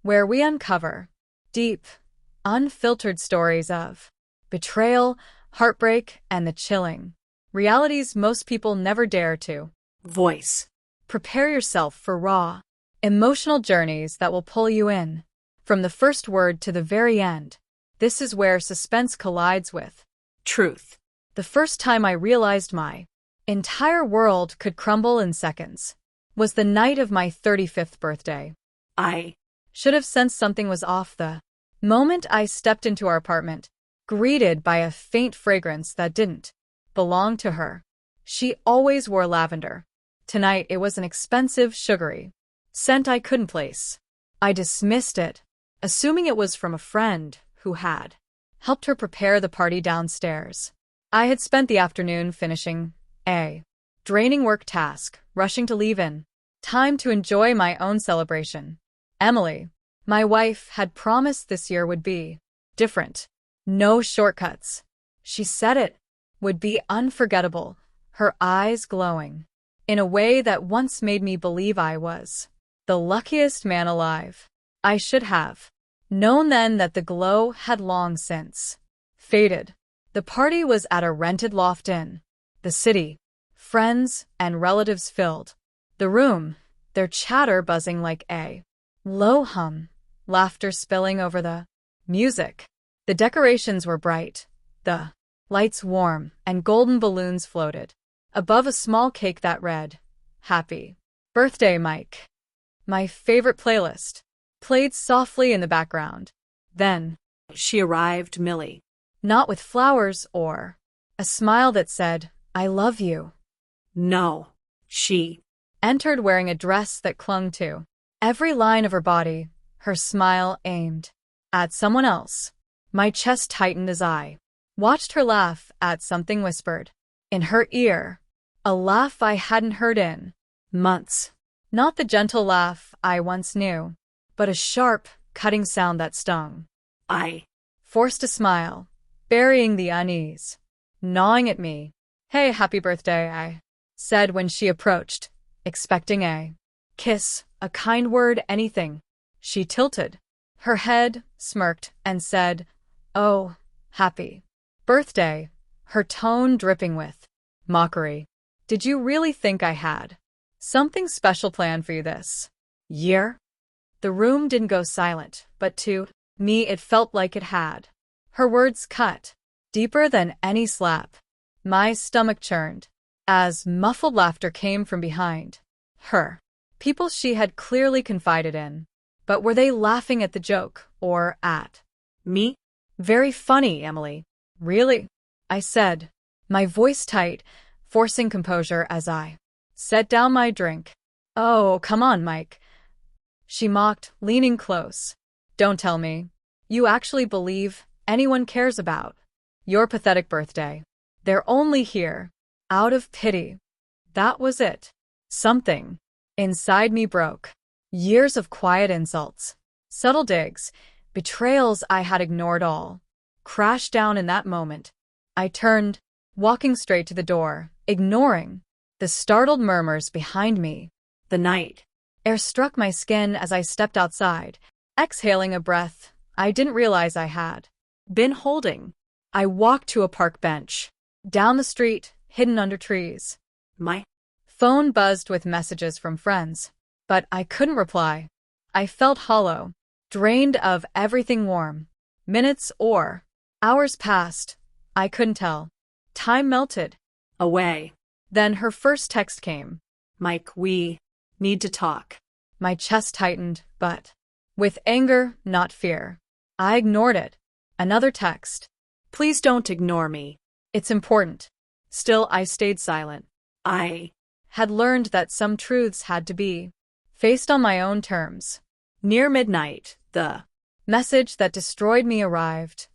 where we uncover deep, unfiltered stories of betrayal, heartbreak, and the chilling realities most people never dare to voice. Prepare yourself for raw, emotional journeys that will pull you in. From the first word to the very end, this is where suspense collides with truth. The first time I realized my entire world could crumble in seconds was the night of my 35th birthday. I should have sensed something was off the moment I stepped into our apartment, greeted by a faint fragrance that didn't belong to her. She always wore lavender. Tonight it was an expensive, sugary scent I couldn't place. I dismissed it, assuming it was from a friend who had helped her prepare the party downstairs. I had spent the afternoon finishing a draining work task, rushing to leave in time to enjoy my own celebration. Emily, my wife, had promised this year would be different. No shortcuts. She said it would be unforgettable, her eyes glowing in a way that once made me believe I was the luckiest man alive. I should have known then that the glow had long since faded. The party was at a rented loft in the city. Friends and relatives filled the room, their chatter buzzing like a low hum, laughter spilling over the music. The decorations were bright, the lights warm, and golden balloons floated above a small cake that read, "Happy Birthday, Mike." My favorite playlist played softly in the background. Then she arrived, Millie. Not with flowers or a smile that said, "I love you." No, she entered wearing a dress that clung to every line of her body, her smile aimed at someone else. My chest tightened as I watched her laugh at something whispered in her ear, a laugh I hadn't heard in months. Not the gentle laugh I once knew, but a sharp, cutting sound that stung. I forced a smile, burying the unease gnawing at me. "Hey, happy birthday," I said when she approached, expecting a kiss, a kind word, anything. She tilted her head, smirked, and said, "Oh, happy birthday," her tone dripping with mockery. "Did you really think I had something special planned for you this year?" The room didn't go silent, but to me it felt like it had. Her words cut deeper than any slap. My stomach churned as muffled laughter came from behind her. People she had clearly confided in. But were they laughing at the joke or at me? "Very funny, Emily." "Really?" I said, my voice tight, forcing composure as I set down my drink. "Oh, come on, Mike," she mocked, leaning close. "Don't tell me you actually believe anyone cares about your pathetic birthday. They're only here out of pity." That was it. Something inside me broke. Years of quiet insults, subtle digs, betrayals I had ignored all crashed down in that moment. I turned, walking straight to the door, ignoring the startled murmurs behind me. The night air struck my skin as I stepped outside, exhaling a breath I didn't realize I had been holding. I walked to a park bench, down the street, hidden under trees. My phone buzzed with messages from friends, but I couldn't reply. I felt hollow, drained of everything warm. Minutes or hours passed. I couldn't tell. Time melted away. Then her first text came. "Mike, we need to talk." My chest tightened, but with anger, not fear. I ignored it. Another text. "Please don't ignore me. It's important." Still, I stayed silent. I had learned that some truths had to be faced on my own terms. Near midnight, the message that destroyed me arrived.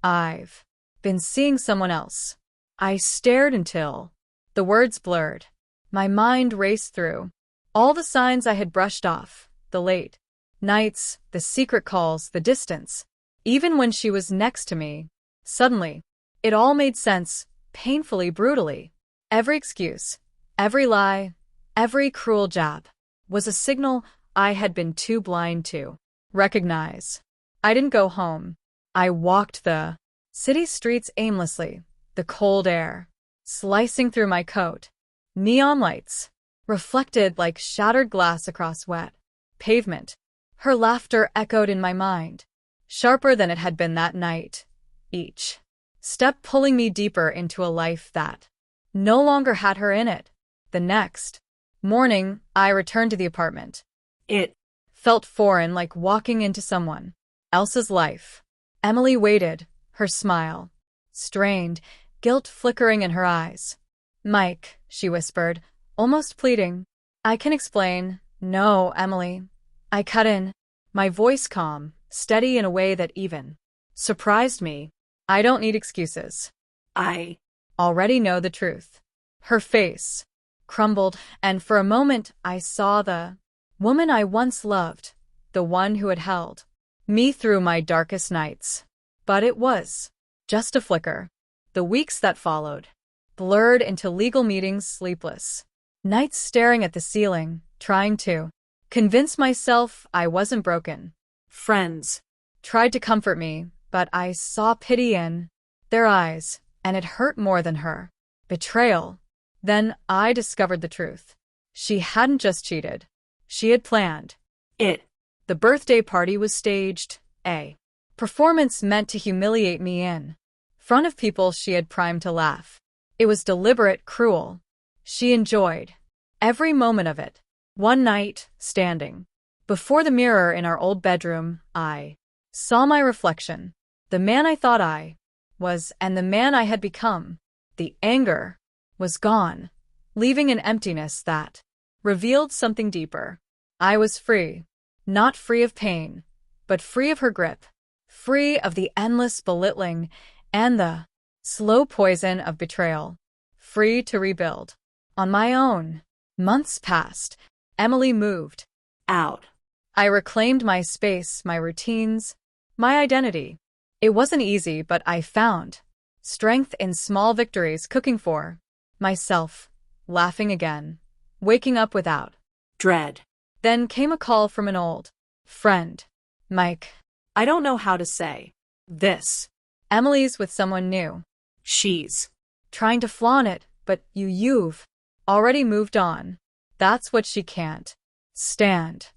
"I've been seeing someone else." I stared until the words blurred. My mind raced through all the signs I had brushed off, the late nights, the secret calls, the distance. Even when she was next to me, suddenly, it all made sense, painfully, brutally. Every excuse, every lie, every cruel jab was a signal I had been too blind to recognize. I didn't go home. I walked the city streets aimlessly, the cold air slicing through my coat. Neon lights reflected like shattered glass across wet pavement. Her laughter echoed in my mind, sharper than it had been that night, each step pulling me deeper into a life that no longer had her in it. The next morning, I returned to the apartment. It felt foreign, like walking into someone else's life. Emily waited, her smile strained, guilt flickering in her eyes. "Mike," she whispered, almost pleading. "I can explain." "No, Emily." I cut in, my voice calm, steady in a way that even surprised me. "I don't need excuses. I already know the truth." Her face crumbled, and for a moment I saw the woman I once loved, the one who had held me through my darkest nights. But it was just a flicker. The weeks that followed blurred into legal meetings, sleepless nights staring at the ceiling, trying to convince myself I wasn't broken. Friends tried to comfort me, but I saw pity in their eyes, and it hurt more than her betrayal. Then I discovered the truth. She hadn't just cheated. She had planned it. The birthday party was staged, a performance meant to humiliate me in front of people she had primed to laugh. It was deliberate, cruel. She enjoyed every moment of it. One night, standing before the mirror in our old bedroom, I saw my reflection. The man I thought I was and the man I had become. The anger was gone, leaving an emptiness that revealed something deeper. I was free, not free of pain, but free of her grip, free of the endless belittling and the slow poison of betrayal, free to rebuild on my own. Months passed. Emily moved out. I reclaimed my space, my routines, my identity. It wasn't easy, but I found strength in small victories, cooking for myself, laughing again, waking up without dread. Then came a call from an old friend. "Mike, I don't know how to say this. Emily's with someone new. She's trying to flaunt it, but you've already moved on. That's what she can't stand."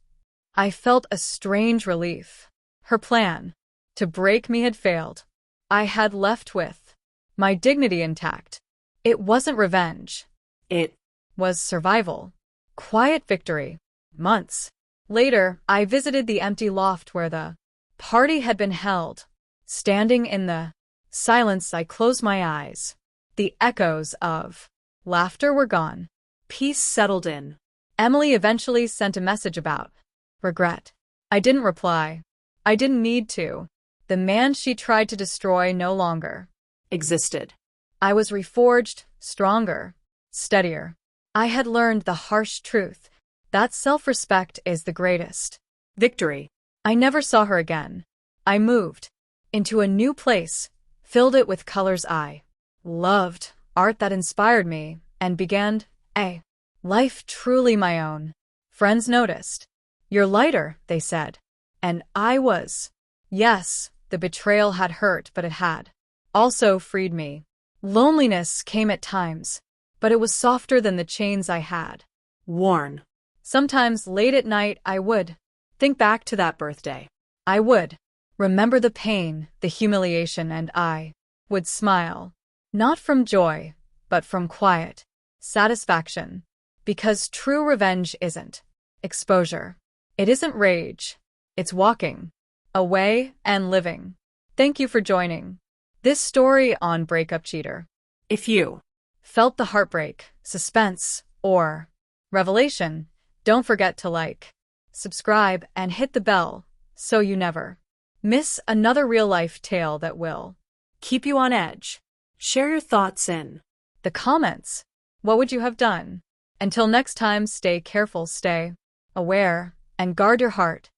I felt a strange relief. Her plan to break me had failed. I had left with my dignity intact. It wasn't revenge. It was survival. Quiet victory. Months later, I visited the empty loft where the party had been held. Standing in the silence, I closed my eyes. The echoes of laughter were gone. Peace settled in. Emily eventually sent a message about regret. I didn't reply. I didn't need to. The man she tried to destroy no longer existed. I was reforged, stronger, steadier. I had learned the harsh truth that self-respect is the greatest victory. I never saw her again. I moved into a new place, filled it with colors I loved, art that inspired me, and began a life truly my own. Friends noticed. "You're lighter," they said. And I was. Yes, the betrayal had hurt, but it had also freed me. Loneliness came at times, but it was softer than the chains I had worn. Sometimes late at night I would think back to that birthday. I would remember the pain, the humiliation, and I would smile. Not from joy, but from quiet satisfaction. Because true revenge isn't exposure. It isn't rage. It's walking away and living. Thank you for joining this story on Breakup Cheater. If you felt the heartbreak, suspense, or revelation, don't forget to like, subscribe, and hit the bell so you never miss another real-life tale that will keep you on edge. Share your thoughts in the comments. What would you have done? Until next time, stay careful, stay aware, and guard your heart.